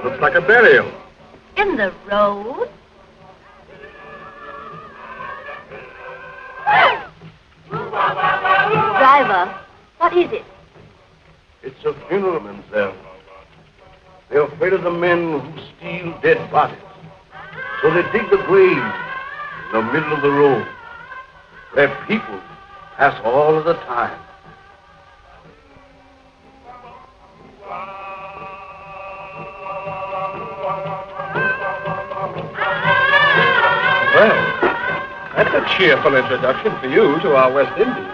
Looks like a burial. In the road? Driver, what is it? It's a funeral, mademoiselle. They're afraid of the men who steal dead bodies. So they dig the grave in the middle of the road, where people pass all of the time. Well, that's a cheerful introduction for you to our West Indies.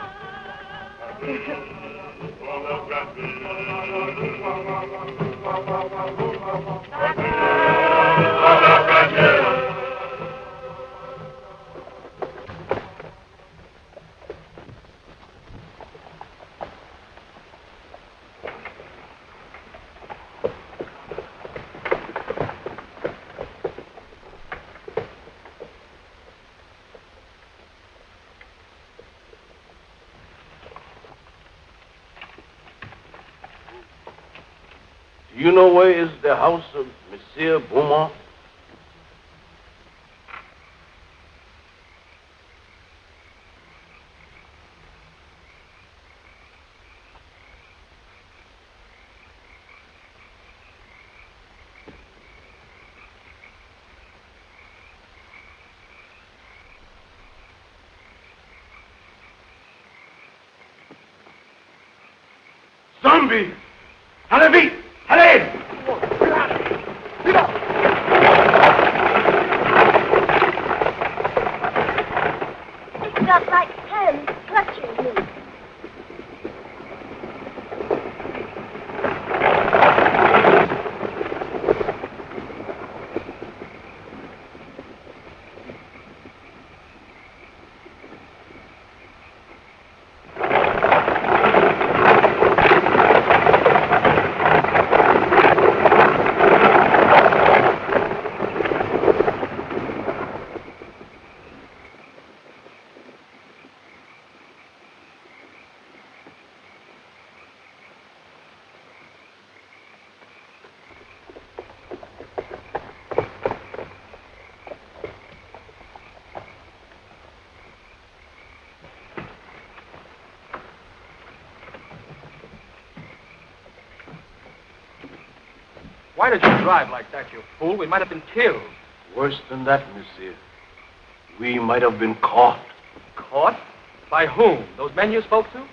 Do you know where is the house of Monsieur Beaumont? Zombie! Allez vite! Allez! It's got like hands clutching me. Why did you drive like that, you fool? We might have been killed. Worse than that, monsieur. We might have been caught. Caught? By whom? Those men you spoke to?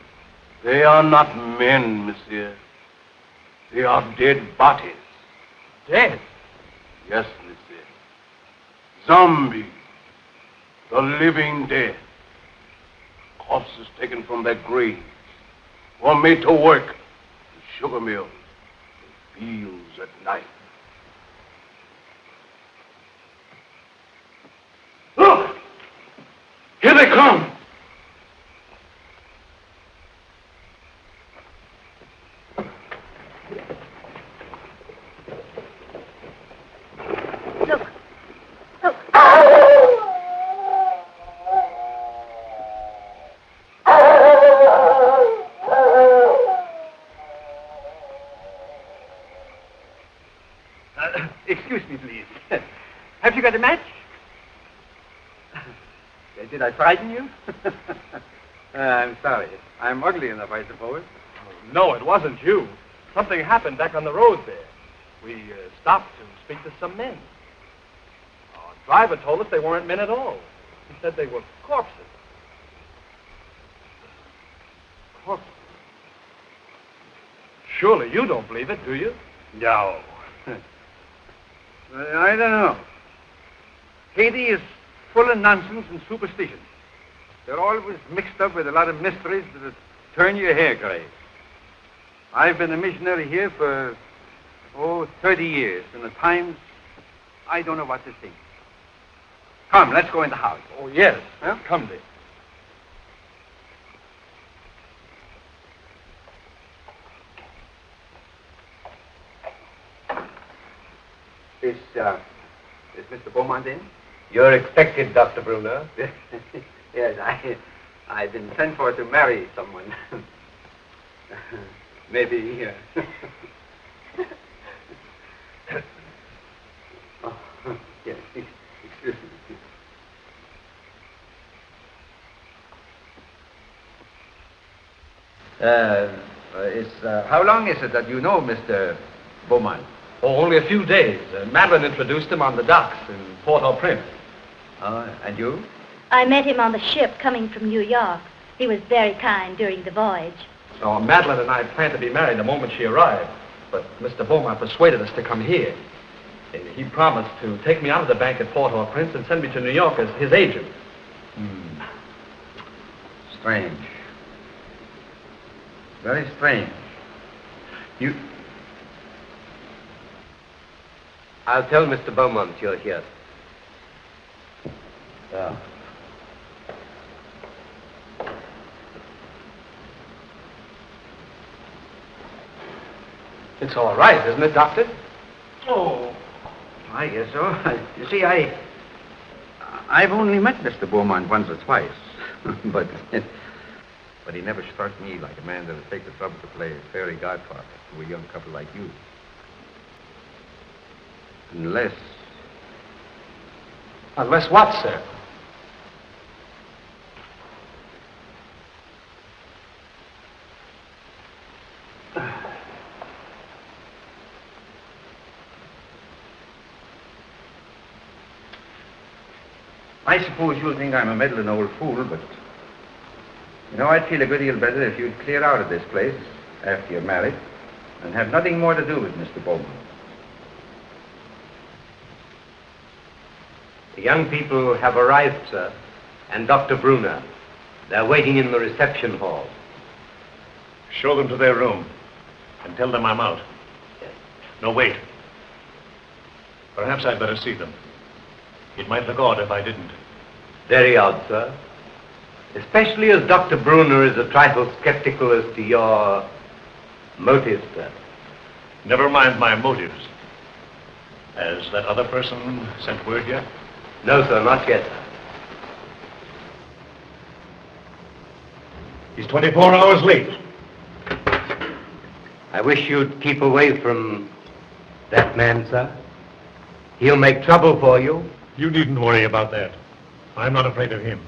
They are not men, monsieur. They are dead bodies. Dead? Yes, monsieur. Zombies. The living dead. Corpses taken from their graves. Or made to work in sugar mills. Fields at night. Look! Here they come! Look. Look. Excuse me, please. Have you got a match? Did I frighten you? I'm sorry. I'm ugly enough, I suppose. No, it wasn't you. Something happened back on the road there. We stopped to speak to some men. Our driver told us they weren't men at all. He said they were corpses. Corpses? Surely you don't believe it, do you? No. I don't know. Haiti is full of nonsense and superstition. They're always mixed up with a lot of mysteries that'll turn your hair gray. I've been a missionary here for, 30 years, and at times I don't know what to think. Come, let's go in the house. Oh, yes. Huh? Come, Dick. Is Mr. Beaumont in? You're expected, Dr. Bruner. Yes, I've been sent for to marry someone. Maybe. Oh, yes, excuse me. How long is it that you know Mr. Beaumont? Oh, only a few days. Madeline introduced him on the docks in Port-au-Prince. And you? I met him on the ship coming from New York. He was very kind during the voyage. So Madeline and I planned to be married the moment she arrived. But Mr. Beaumont persuaded us to come here. He promised to take me out of the bank at Port-au-Prince and send me to New York as his agent. Strange. Very strange. I'll tell Mr. Beaumont you're here. Yeah. It's all right, isn't it, Doctor? Oh, I guess so. You see, I've only met Mr. Beaumont once or twice, but he never struck me like a man that would take the trouble to play a fairy godfather to a young couple like you. Unless what, sir? I suppose you'll think I'm a meddling old fool, but I'd feel a good deal better if you'd clear out of this place after you're married and have nothing more to do with Mr. Beaumont. The young people have arrived, sir, and Dr. Bruner. They're waiting in the reception hall. Show them to their room and tell them I'm out. Yes. No, wait. Perhaps I'd better see them. It might look odd if I didn't. Very odd, sir. Especially as Dr. Bruner is a trifle skeptical as to your motives, sir. Never mind my motives. Has that other person sent word yet? No, sir, not yet, sir. He's 24 hours late. I wish you'd keep away from that man, sir. He'll make trouble for you. You needn't worry about that. I'm not afraid of him.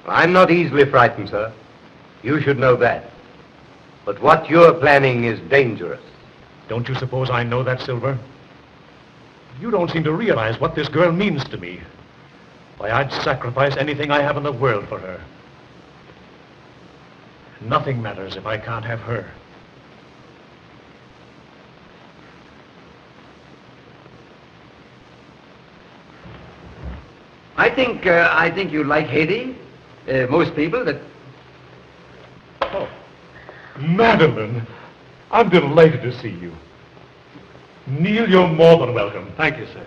I'm not easily frightened, sir. You should know that. But what you're planning is dangerous. Don't you suppose I know that, Silver? You don't seem to realize what this girl means to me. Why, I'd sacrifice anything I have in the world for her. Nothing matters if I can't have her. I think you like Haiti. Most people that... Oh, Madeline, I'm delighted to see you. Neil, you're more than welcome. Thank you, sir.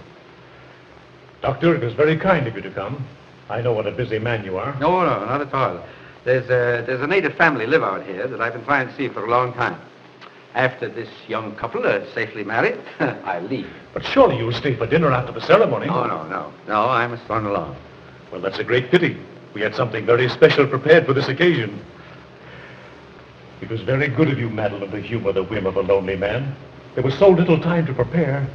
Doctor, it is very kind of you to come. I know what a busy man you are. No, not at all. There's a native family live out here that I've been trying to see for a long time. After this young couple are safely married, I'll leave. But surely you'll stay for dinner after the ceremony. No, I must run along. Well, that's a great pity. We had something very special prepared for this occasion. It was very good of you, Madeline, to humor the whim of a lonely man. There was so little time to prepare.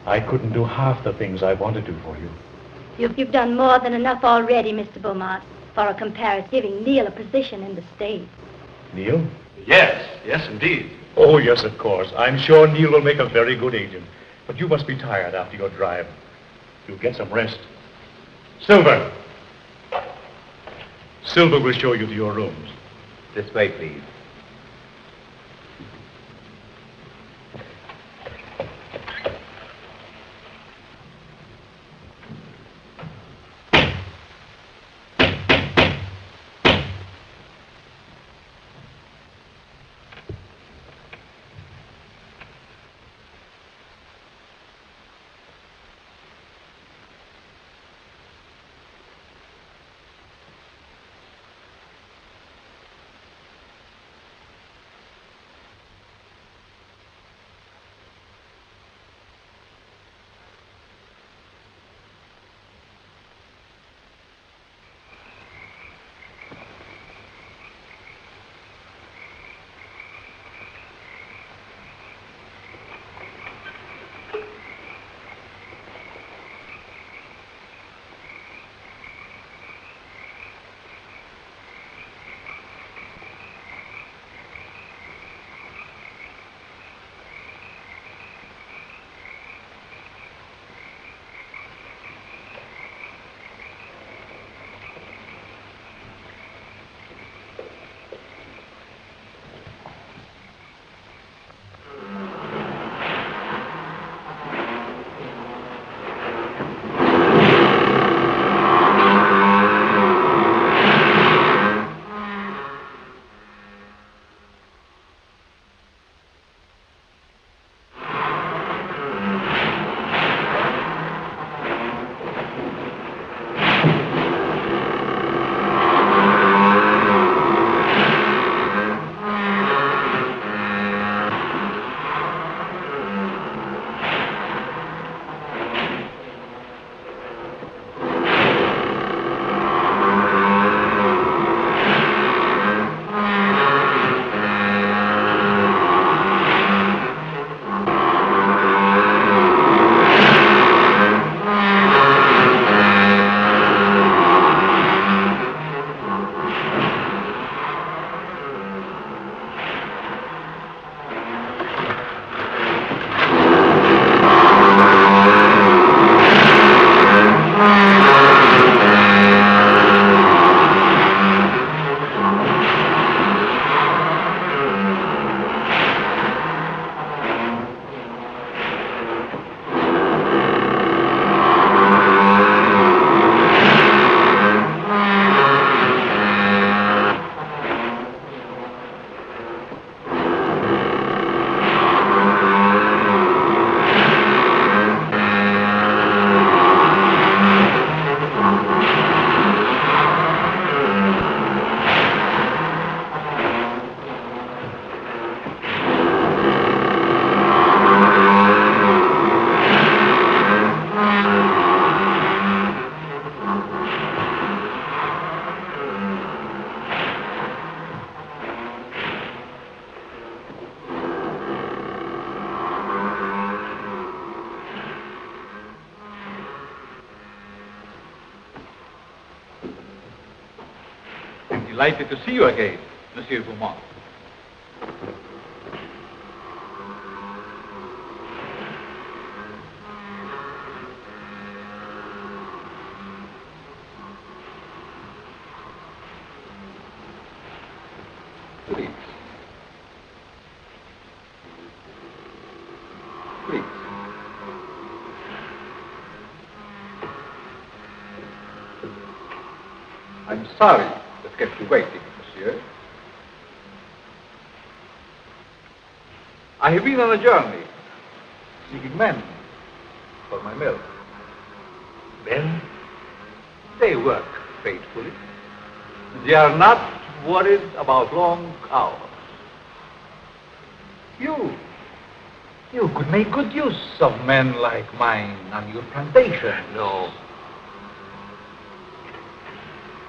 I couldn't do half the things I want to do for you. You've done more than enough already, Mr. Beaumont, for a comparison, giving Neil a position in the state. Neil? Yes, indeed. Oh, yes, of course. I'm sure Neil will make a very good agent. But you must be tired after your drive. You'll get some rest. Silver! Silver will show you to your rooms. This way, please. Delighted to see you again, Monsieur Beaumont. Please. Please. I'm sorry that kept you waiting, monsieur. I have been on a journey, seeking men for my mill. Men? They work faithfully. They are not worried about long hours. You could make good use of men like mine on your plantation. No.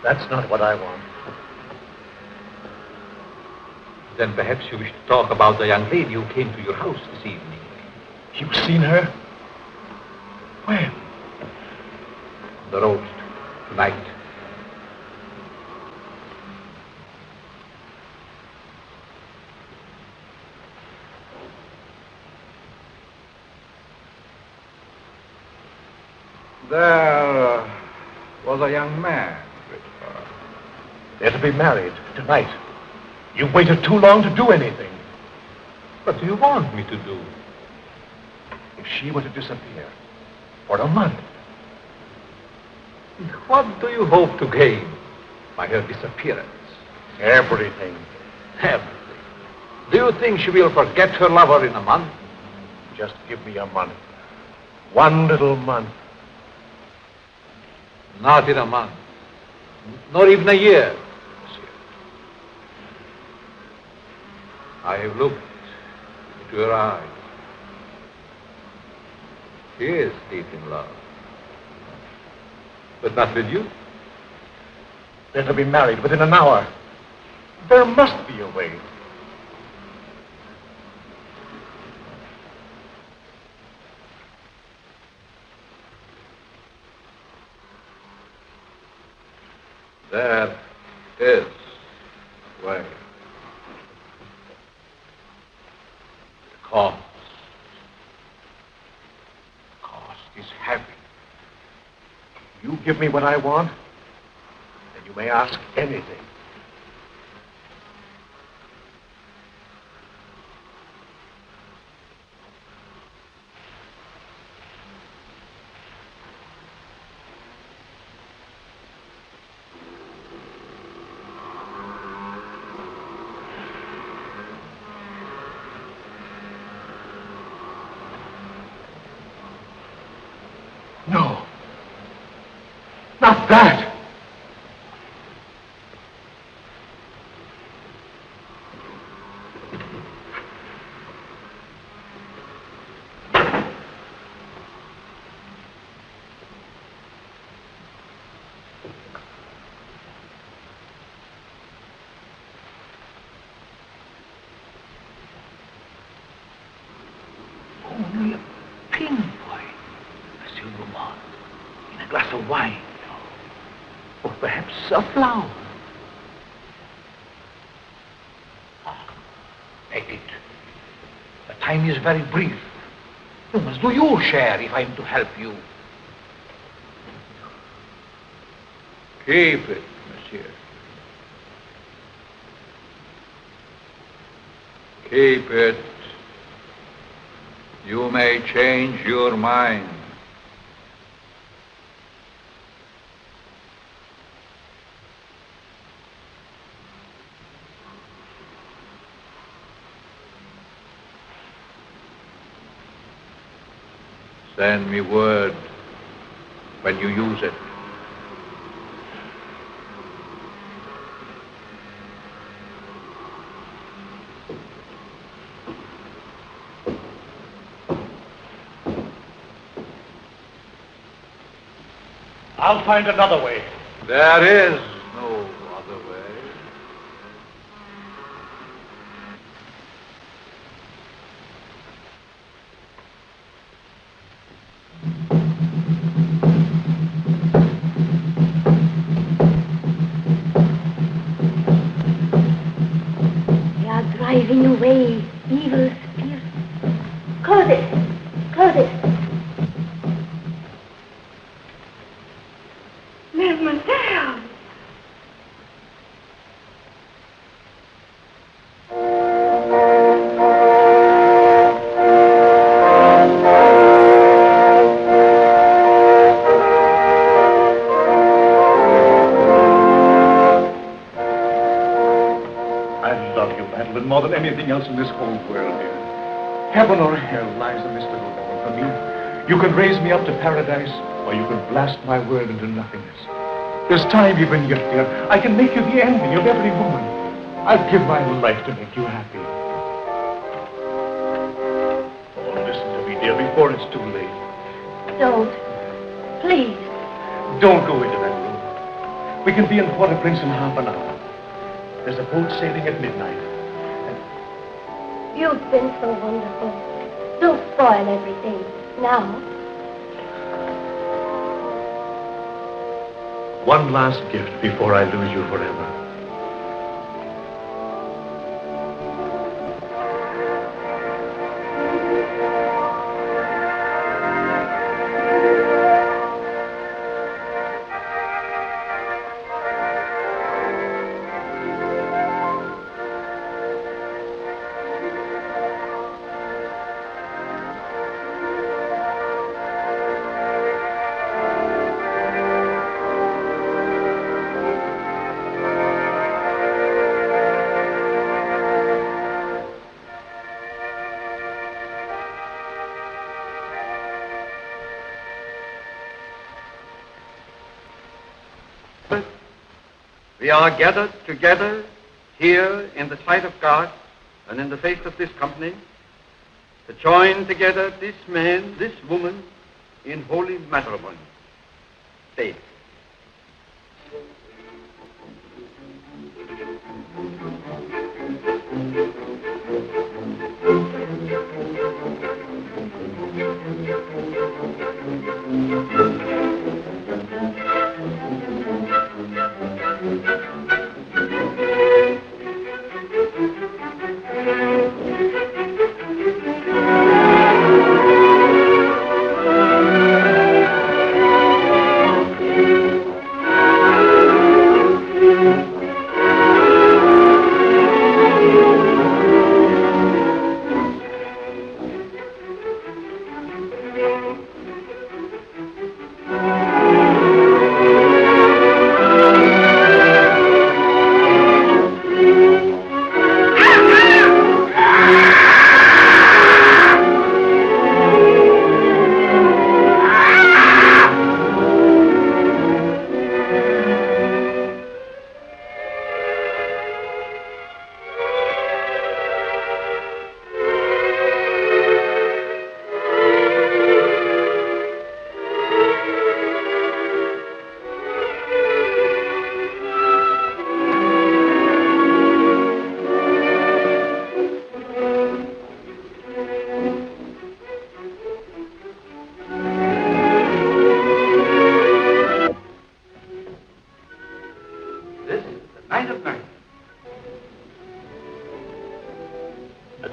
That's not what I want. Then perhaps you wish to talk about the young lady who came to your house this evening. You've seen her? When? The road, tonight. There was a young man. They're to be married tonight. You've waited too long to do anything. What do you want me to do? If she were to disappear for a month, What do you hope to gain by her disappearance? everything. Everything. Do you think she will forget her lover in a month? Just give me a month. One little month. Not in a month. Nor even a year, monsieur. I have looked into your eyes. She is deep in love. But not with you. They're to be married within an hour. There must be a way. There is a way. The cost is heavy. You give me what I want, and you may ask anything. No. Not that. Only a pinpoint, Monsieur Beaumont, in a glass of wine. Or perhaps a flower. Take it. The time is very brief. You must do your share if I am to help you. Keep it, monsieur. Keep it. You may change your mind. Send me word when you use it. I'll find another way. There is no other way. They are driving away evil spirits. Close it. Close it. Mademoiselle! I love you, Madeline, more than anything else in this whole world, dear. Heaven or hell lies a mystical going for me. You can raise me up to paradise, or you can blast my world into nothingness. There's time even yet, dear. I can make you the envy of every woman. I'll give my life to make you happy. Oh, listen to me, dear, before it's too late. Don't. Please. Don't go into that room. We can be in Port-au-Prince in half an hour. There's a boat sailing at midnight. You've been so wonderful. Don't spoil everything. Now. one last gift before I lose you forever. We are gathered together here in the sight of God and in the face of this company to join together this man, this woman in holy matrimony. Faith.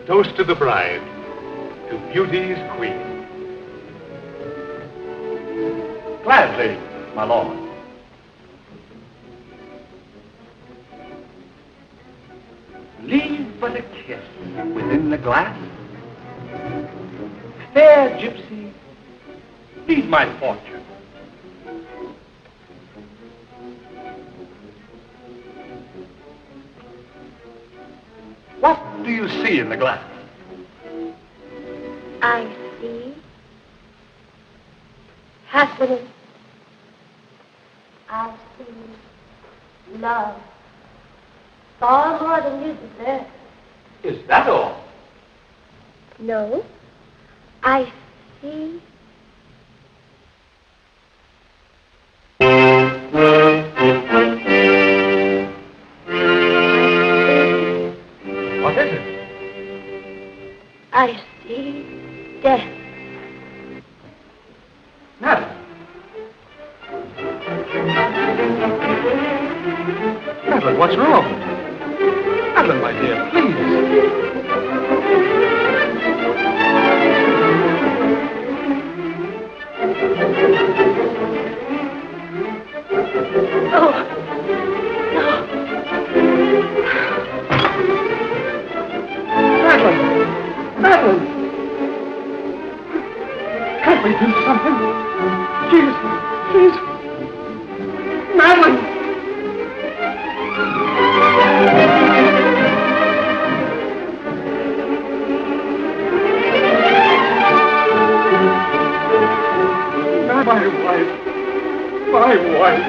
Toast to the bride, to beauty's queen. Gladly, my lord. Leave but a kiss within the glass. Fair gypsy, lead my fortune. What do you see in the glass? I see happiness. I see love. Far more than you deserve. Is that all? No, I see. What is it? I see death. Madeline. Madeline, what's wrong? Madeline, my dear, please. Oh, no. Madeline! Can't we do something? Please. Madeline! My wife.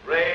Great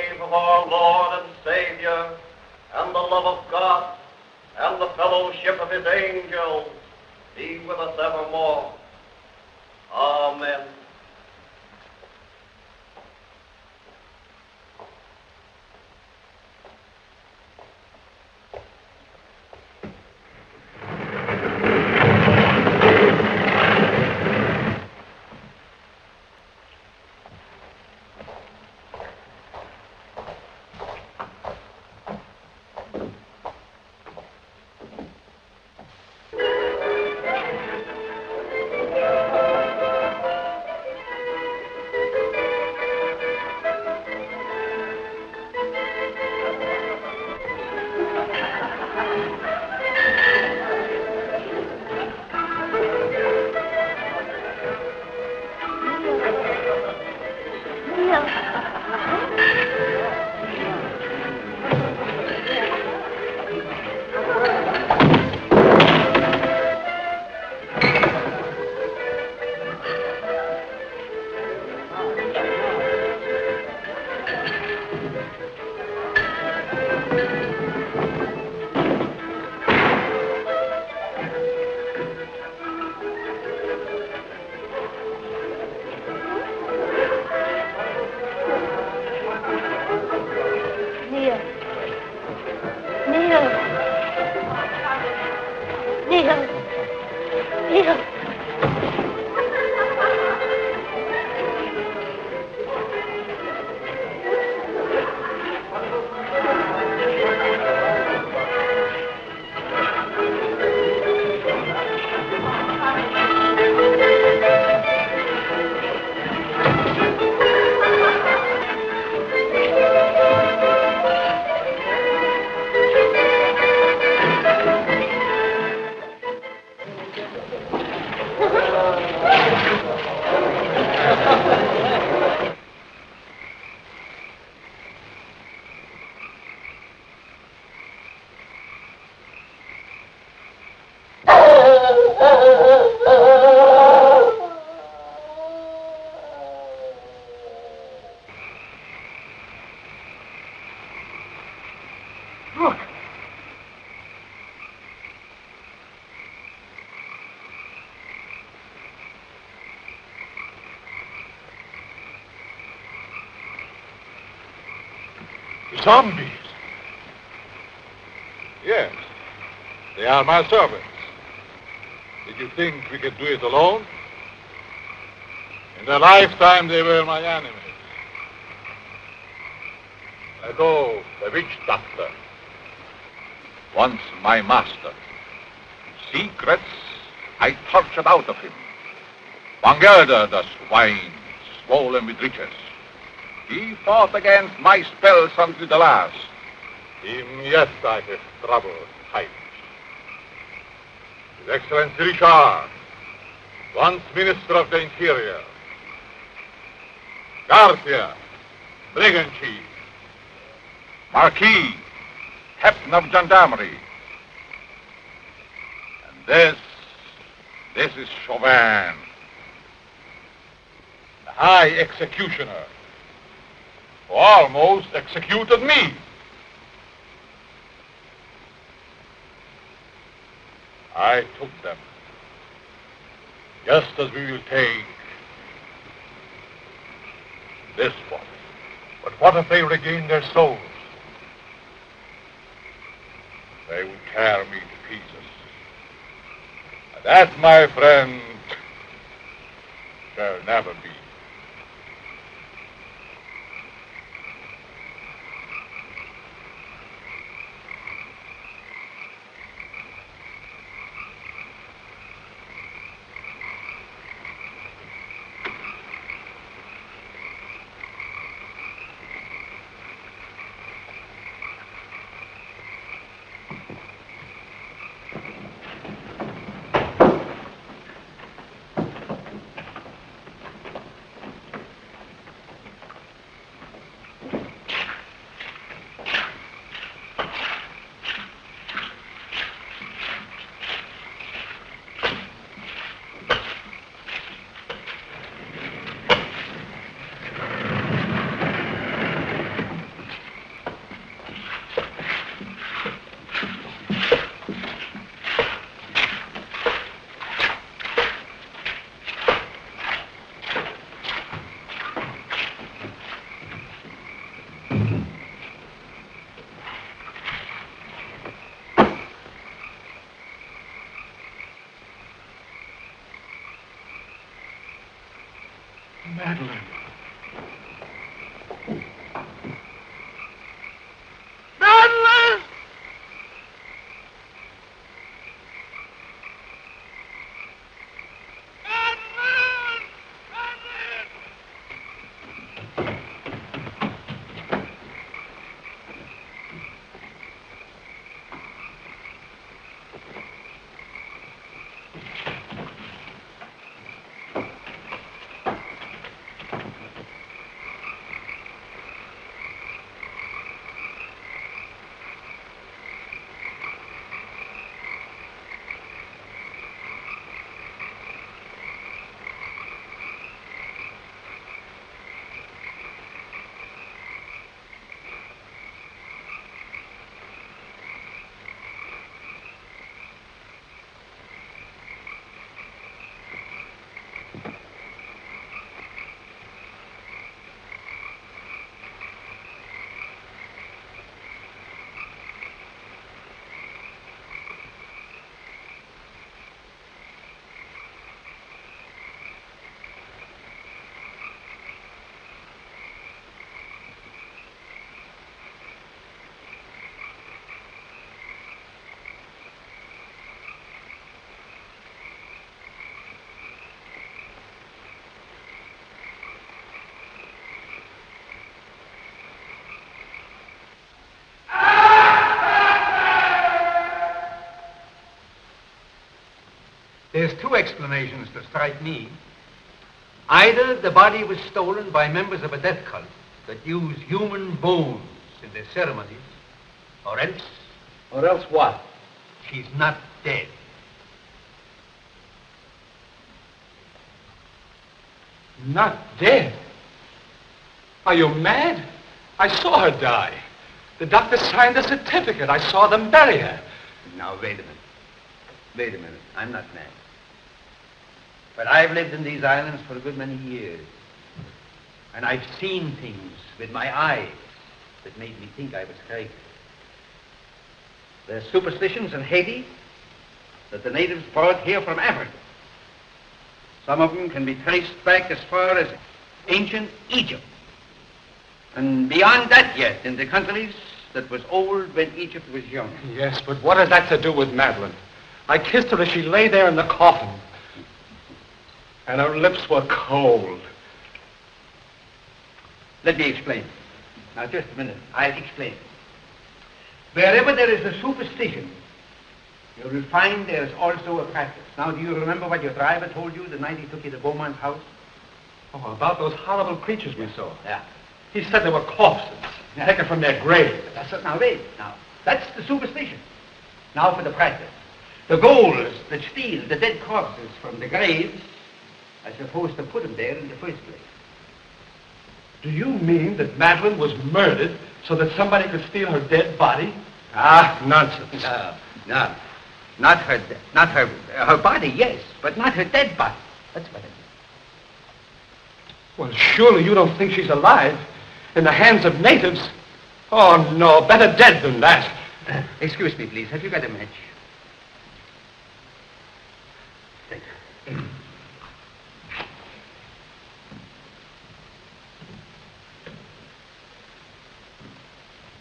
Zombies? Yes. They are my servants. Did you think we could do it alone? In their lifetime, they were my enemies. Although the witch doctor, once my master, secrets I tortured out of him. Bangerda, the swine, swollen with riches. He fought against my spells until the last. Him yet I have troubled times. His Excellency Richard, once Minister of the Interior. Garcia, brigand chief. Marquis, captain of gendarmerie. And this is Chauvin, the high executioner, who almost executed me. I took them, just as we will take this one. But what if they regain their souls? They would tear me to pieces. And that, my friend, shall never be. Madeline. Madeline! There's two explanations that strike me. Either the body was stolen by members of a death cult that use human bones in their ceremonies, or else... Or else what? She's not dead. Not dead? Are you mad? I saw her die. The doctor signed the certificate. I saw them bury her. Now, wait a minute. Wait a minute. I'm not mad. But I've lived in these islands for a good many years. And I've seen things with my eyes. that made me think I was crazy. There's superstitions in Haiti that the natives brought here from Africa. Some of them can be traced back as far as ancient Egypt. And beyond that yet, in the countries that was old when Egypt was young. Yes, but what has that to do with Madeline? I kissed her as she lay there in the coffin. And her lips were cold. Let me explain. Now, just a minute. I'll explain. Wherever there is a superstition, you will find there is also a practice. Now, do you remember what your driver told you the night he took you to Beaumont's house? Oh, about those horrible creatures we saw. Yeah. He said they were corpses, taken from their grave. That's it. Now, wait. Now, that's the superstition. Now for the practice. The ghouls that steal the dead corpses from the graves are supposed to put them there in the first place. Do you mean that Madeline was murdered so that somebody could steal her dead body? Ah, nonsense. No. Not her body, yes, but not her dead body. That's what it is. Well, surely you don't think she's alive in the hands of natives? Oh, no, better dead than that. Excuse me, please. Have you got a match? Thank you.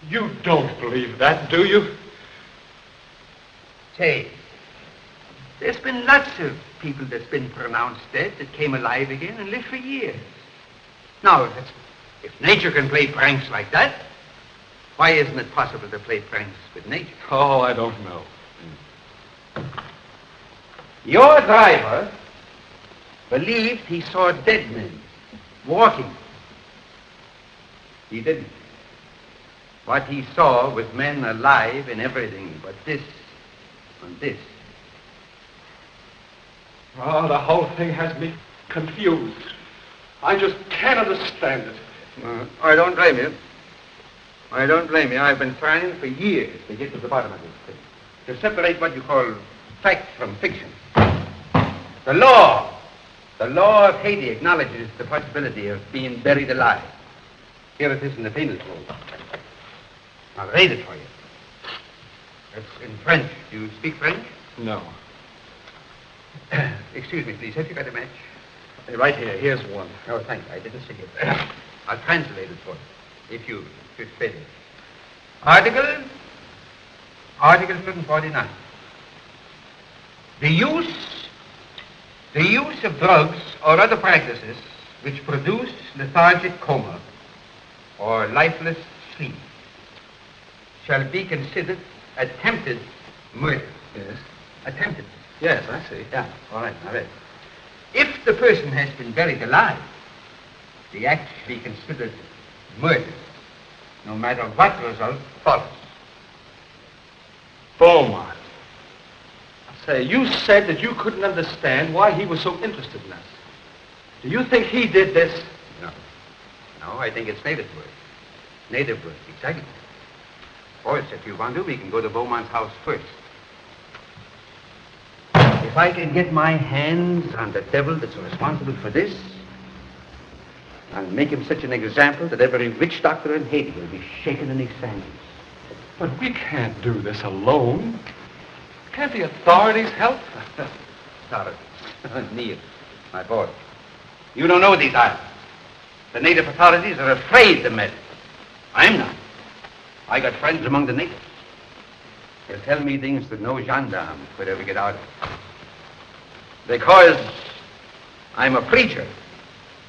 You don't believe that, do you? Say, there's been lots of people that's been pronounced dead that came alive again and lived for years. Now, if nature can play pranks like that, why isn't it possible to play pranks with nature? Oh, I don't know. Your driver believed he saw dead men walking. He didn't. What he saw was men alive in everything but this and this. Oh, the whole thing has me confused. I just can't understand it. I don't blame you. I don't blame you. I've been trying for years to get to the bottom of this thing. To separate what you call fact from fiction. The law of Haiti acknowledges the possibility of being buried alive. Here it is in the penal code. I'll read it for you. It's in French. Do you speak French? No. Excuse me, please. Have you got a match? Right here. Here's one. Oh, thank you. I didn't see it. I'll translate it for you, if you should fit it. Article 149. The use of drugs or other practices which produce lethargic coma or lifeless sleep shall be considered attempted murder. Yes. Attempted. Yes, I see. Yeah, all right, all right. If the person has been buried alive, the act shall be considered murder, no matter what result follows. Beaumont. Say, you said that you couldn't understand why he was so interested in us. Do you think he did this? No. No, I think it's native work. Native work, exactly. Of course, if you want to, we can go to Beaumont's house first. If I can get my hands on the devil that's responsible for this, I'll make him such an example that every witch doctor in Haiti will be shaken in his sandals. But we can't do this alone. Can't the authorities help? Authorities? Neil, my boy. You don't know these islands. The native authorities are afraid to meddle. I'm not. I got friends among the natives. They'll tell me things that no gendarme could ever get out of. Because I'm a preacher,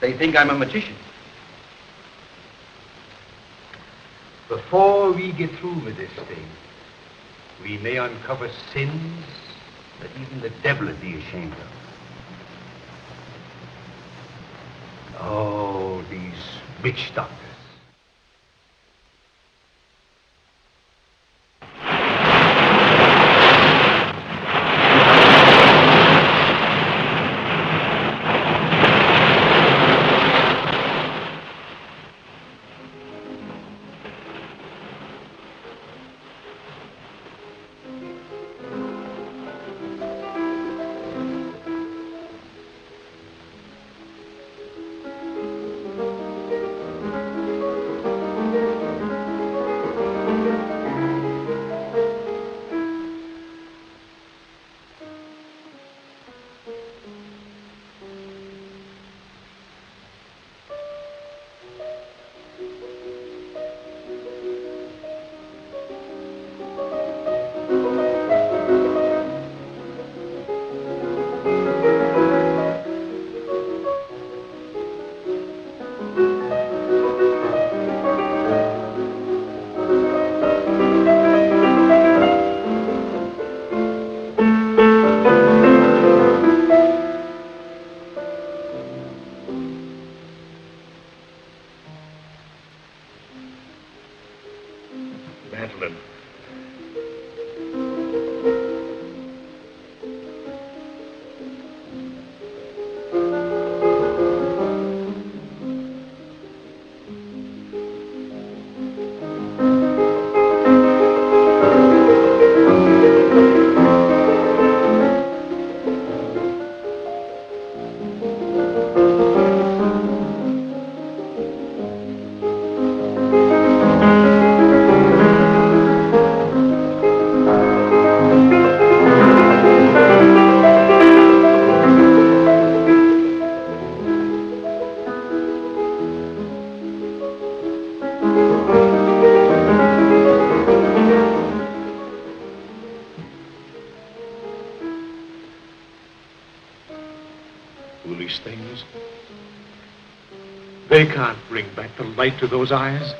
they think I'm a magician. Before we get through with this thing, we may uncover sins that even the devil would be ashamed of. Oh, these witch doctors. eyes. They can't bring back the light to those eyes.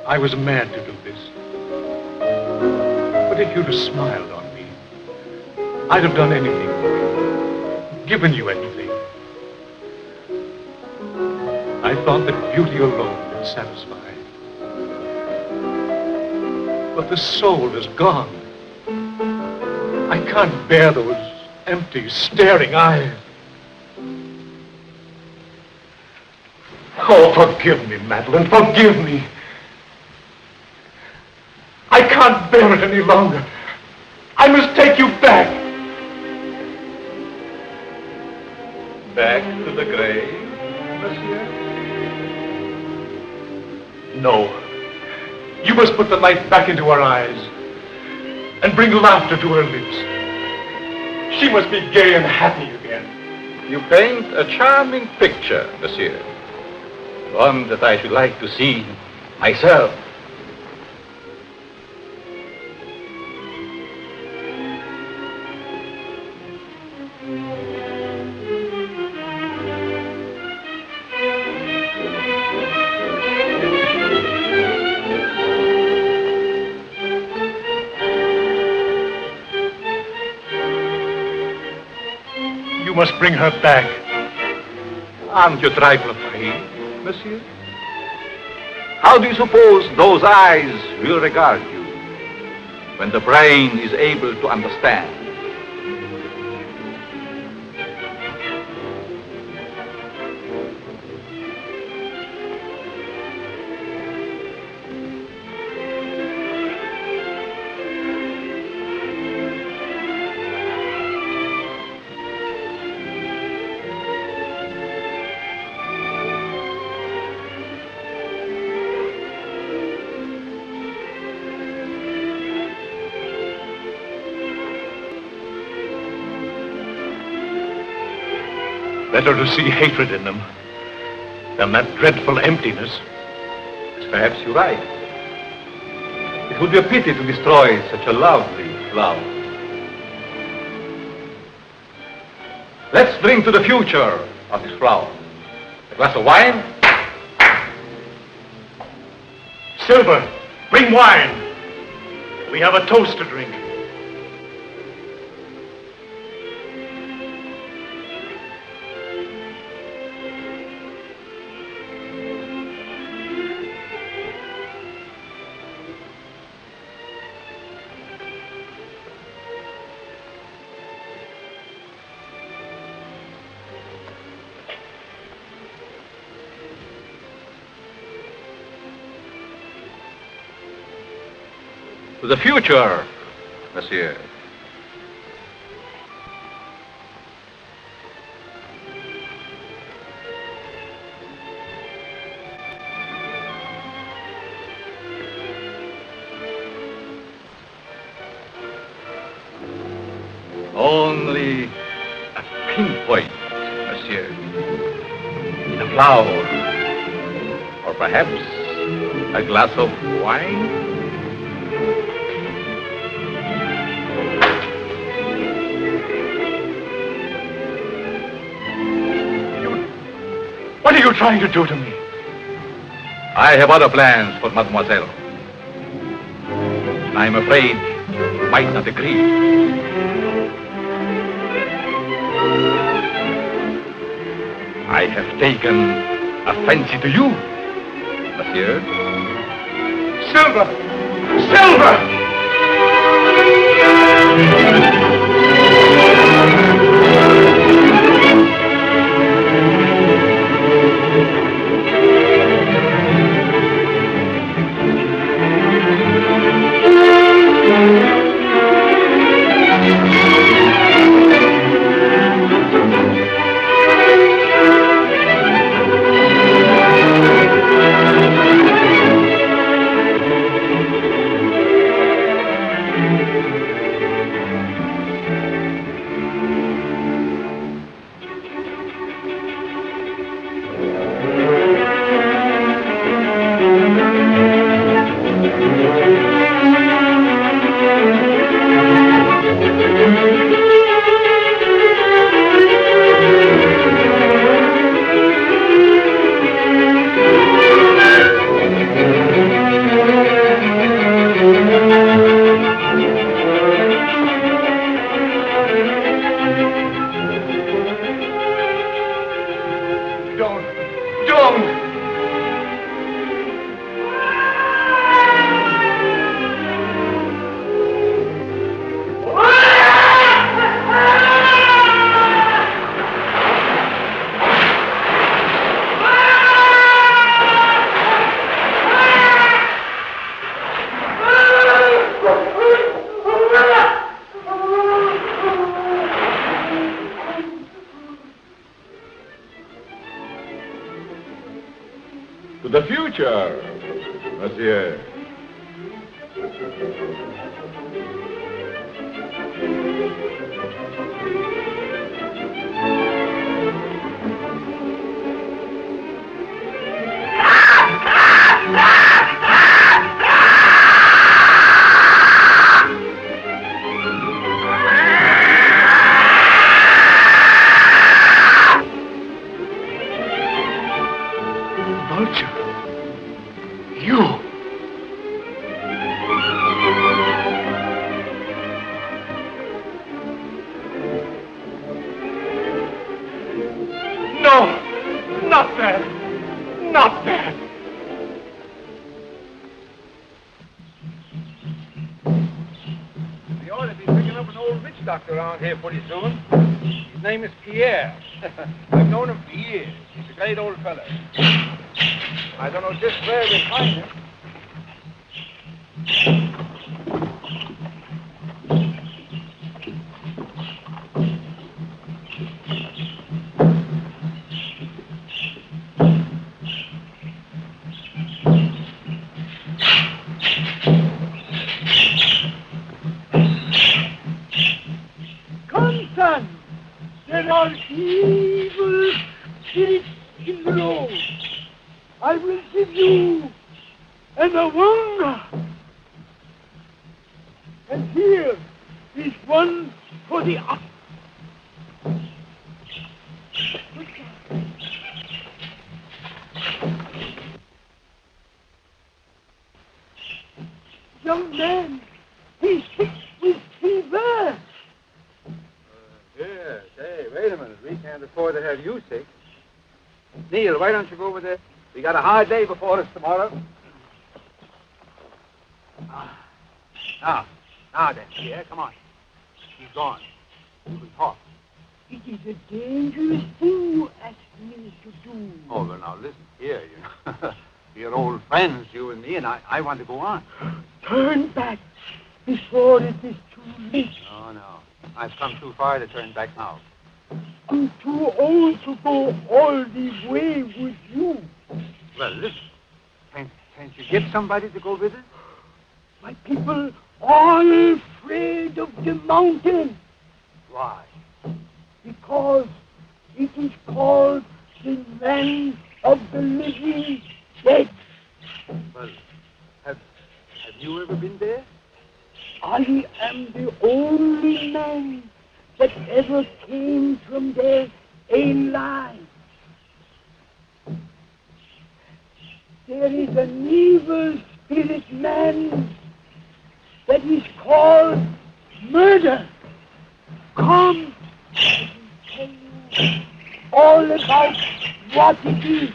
I was mad to do this. But if you'd have smiled on me, I'd have done anything for you, given you anything. I thought that beauty alone would satisfy. But the soul is gone. I can't bear those empty, staring eyes. Oh, forgive me, Madeline, forgive me. I can't bear it any longer. I must take you back. Back to the grave, monsieur? No. You must put the light back into her eyes and bring laughter to her lips. She must be gay and happy again. You paint a charming picture, monsieur. One that I should like to see myself. You must bring her back. Aren't you a trifle afraid, monsieur? How do you suppose those eyes will regard you when the brain is able to understand? Better to see hatred in them than that dreadful emptiness. Perhaps you're right. It would be a pity to destroy such a lovely flower. Let's drink to the future of this flower. A glass of wine? Silver, bring wine. We have a toast to drink. To the future, monsieur. Only a pinpoint, monsieur, in a flower, or perhaps a glass of wine. What are you trying to do to me? I have other plans for mademoiselle. I'm afraid you might not agree. I have taken a fancy to you, monsieur. Silver! Silver! the future, monsieur. Around here pretty soon. His name is Pierre. I've known him for years. He's a great old fellow. I don't know just where we'll find him. There are evil spirits in the road. I will give you an awanga. And here is one for the ox. Young man, he's sick with fever. Yes. Hey, wait a minute. We can't afford to have you sick. Neil, why don't you go over there? We got a hard day before us tomorrow. Now then, Pierre, come on. He's gone. You can talk. It is a dangerous thing you asked me to do. Oh, well, now, listen here, you know. We're old friends, you and me, and I want to go on. Turn back before it is too late. No. I've come too far to turn back now. I'm too old to go all the way with you. Well, listen. Can't you get somebody to go with us? My people are afraid of the mountain. Why? Because it is called the land of the living dead. Well, have you ever been there? I am the only man that ever came from there alive. There is an evil spirit man that is called murder. Come, I will tell you all about what it is.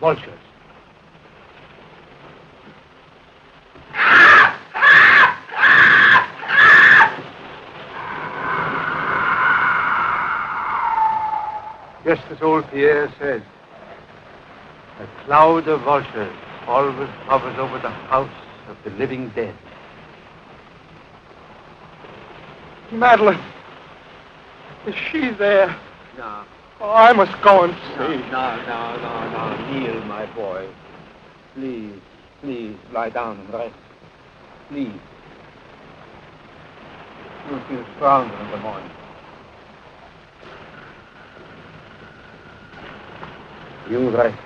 Vultures. Just as old Pierre said, a cloud of vultures always hovers over the house of the living dead. Madeline, is she there? No. Oh, I must go and see. No, Neil, my boy. Please, lie down and rest. Please. You'll feel stronger in the morning. You rest.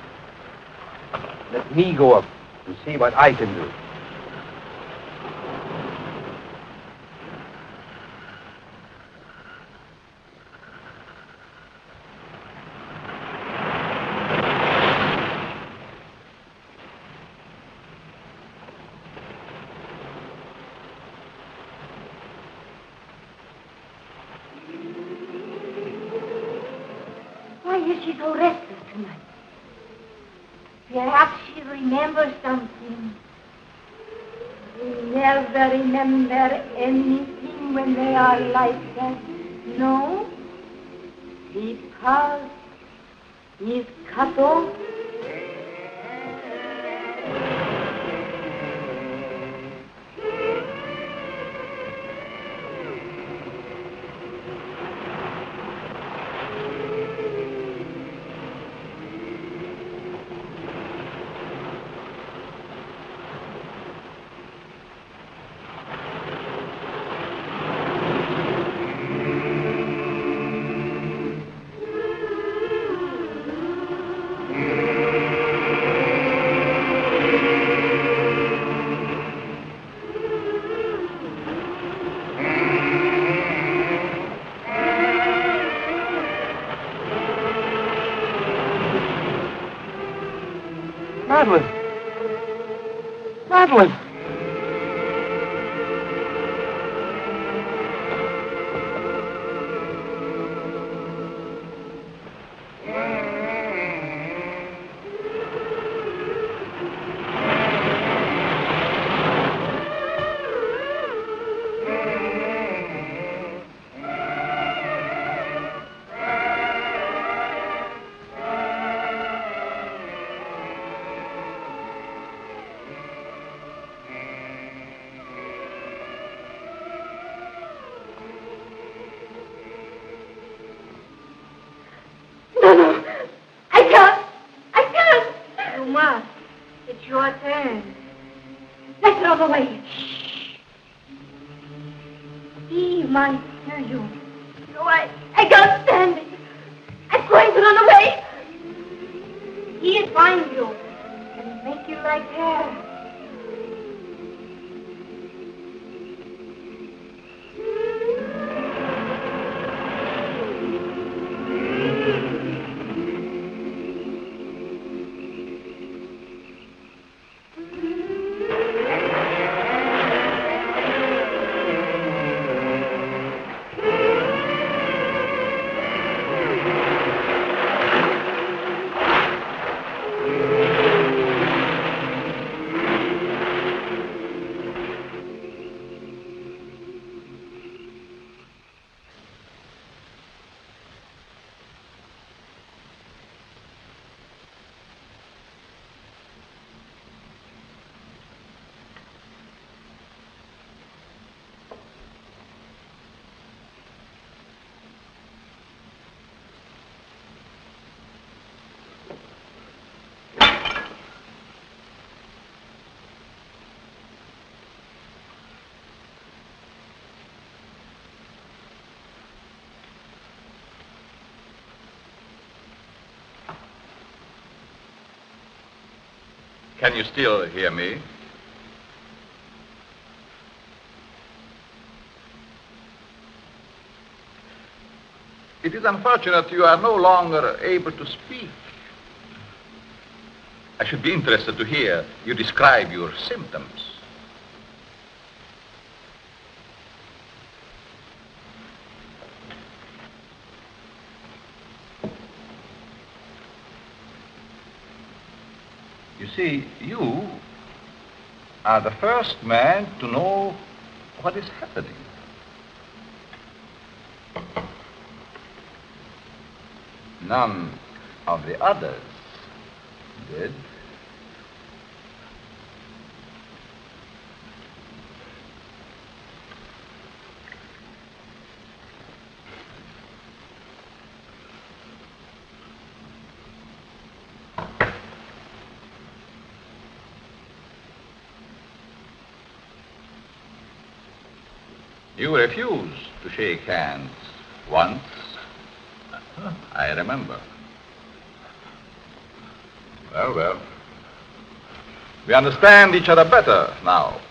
Let me go up and see what I can do. is she so restless tonight? Perhaps she remembers something. They never remember anything when they are like that. No? Because he's cut off. Madeline! Madeline! No. I can't. You must. It's your turn. Let's run away. Steve might hear you. No, I can't stand it. I'm going to run away. He'll find you and make you like her. Can you still hear me? It is unfortunate you are no longer able to speak. I should be interested to hear you describe your symptoms. You see, you are the first man to know what is happening. None of the others did. You refused to shake hands once. I remember. Well. We understand each other better now.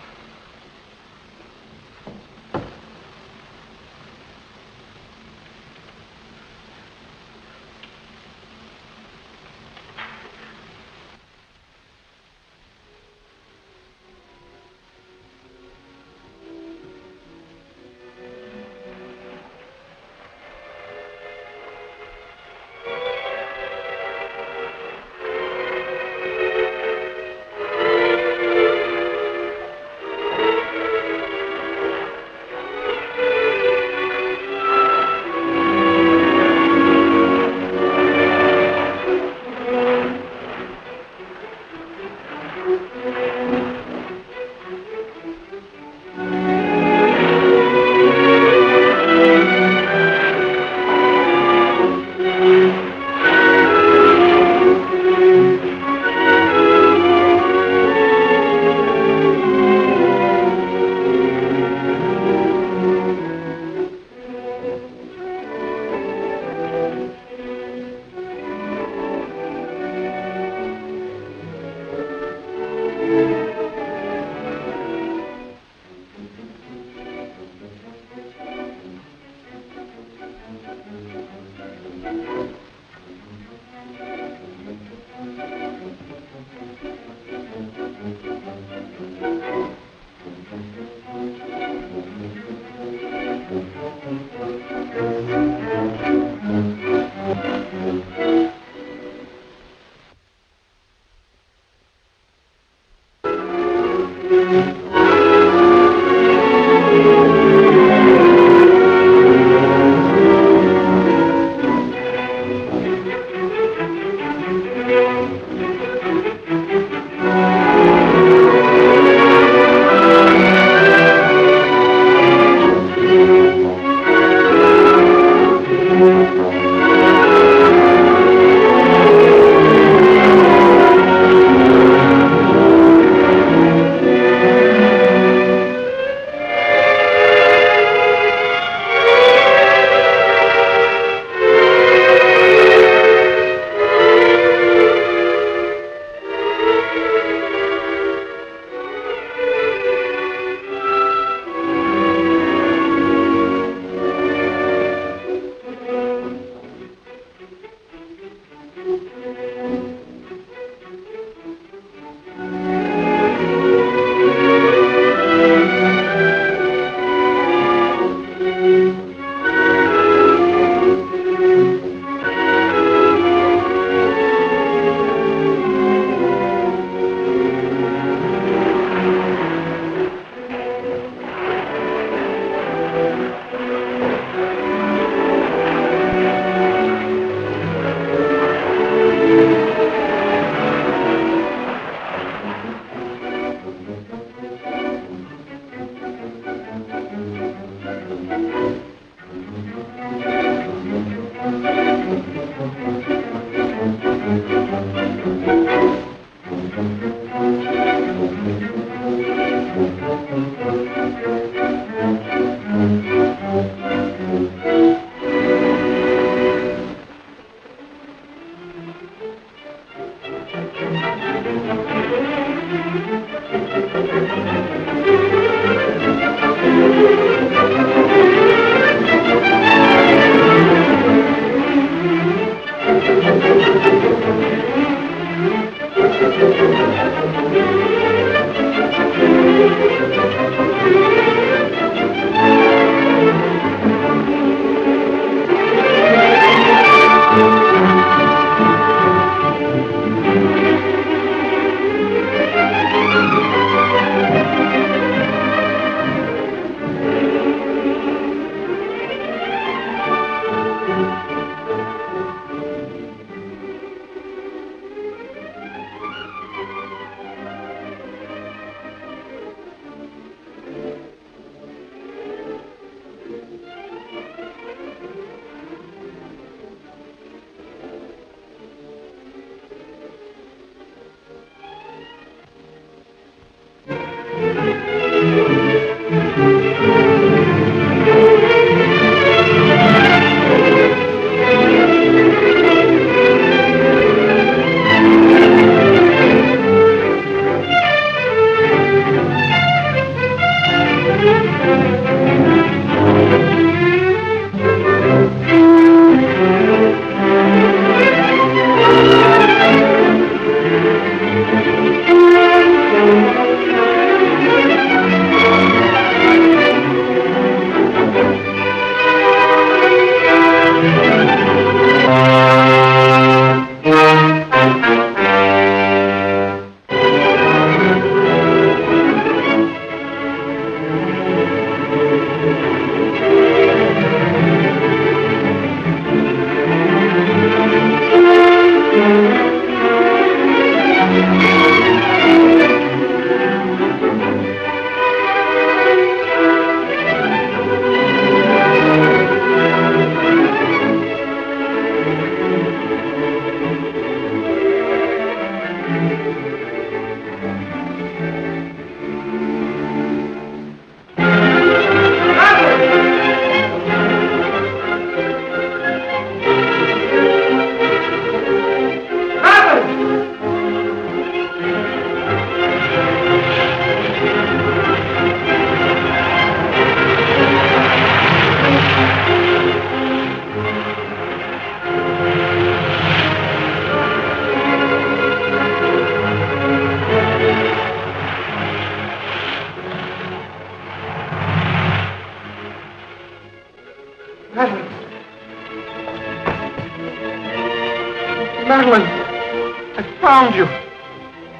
found you.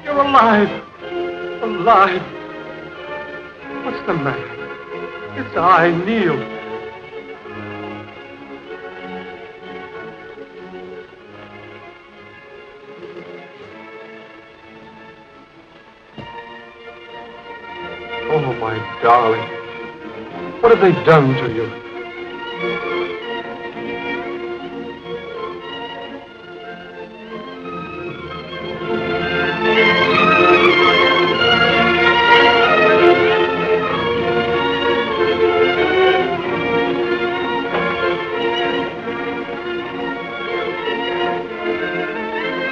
You're alive. Alive. What's the matter? It's I, Neil. Oh, my darling. What have they done to you?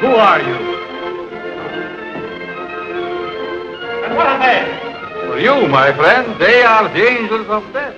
Who are you? And what are they? For you, my friend, they are the angels of death.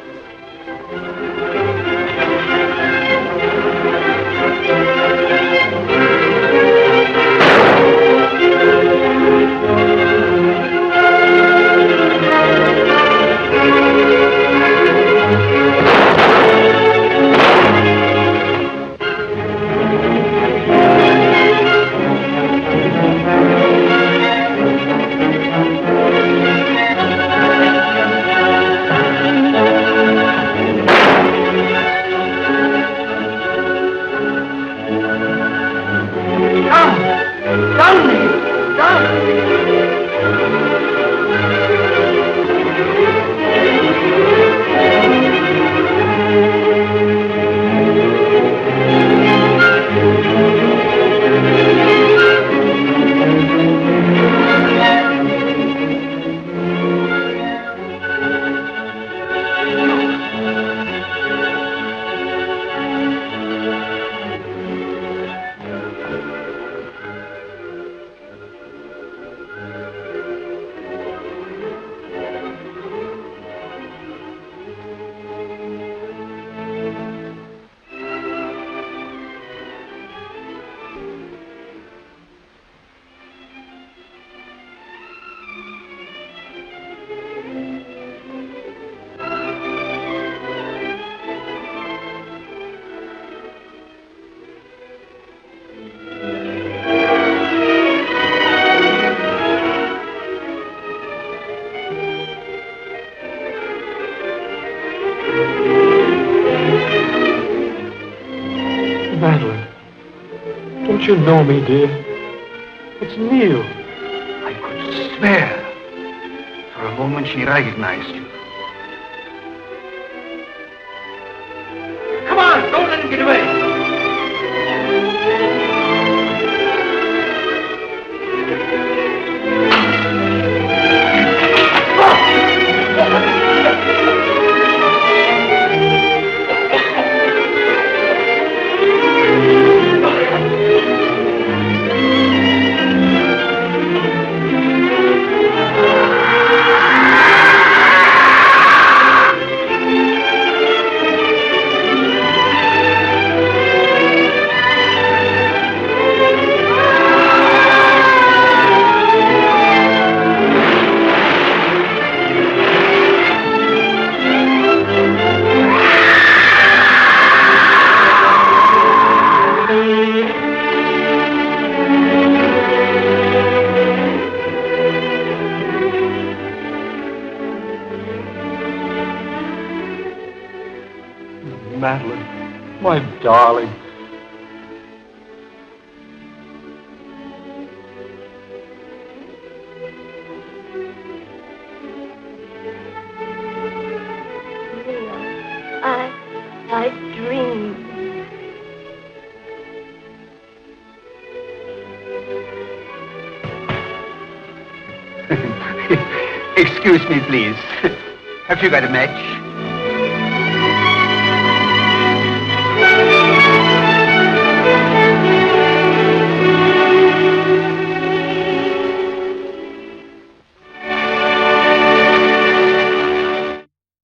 Madeline, don't you know me, dear? It's Neil. I could swear. For a moment she recognized you. Come on, don't let him get away. Madeline, my darling. I dreamed. Excuse me, please. Have you got a match?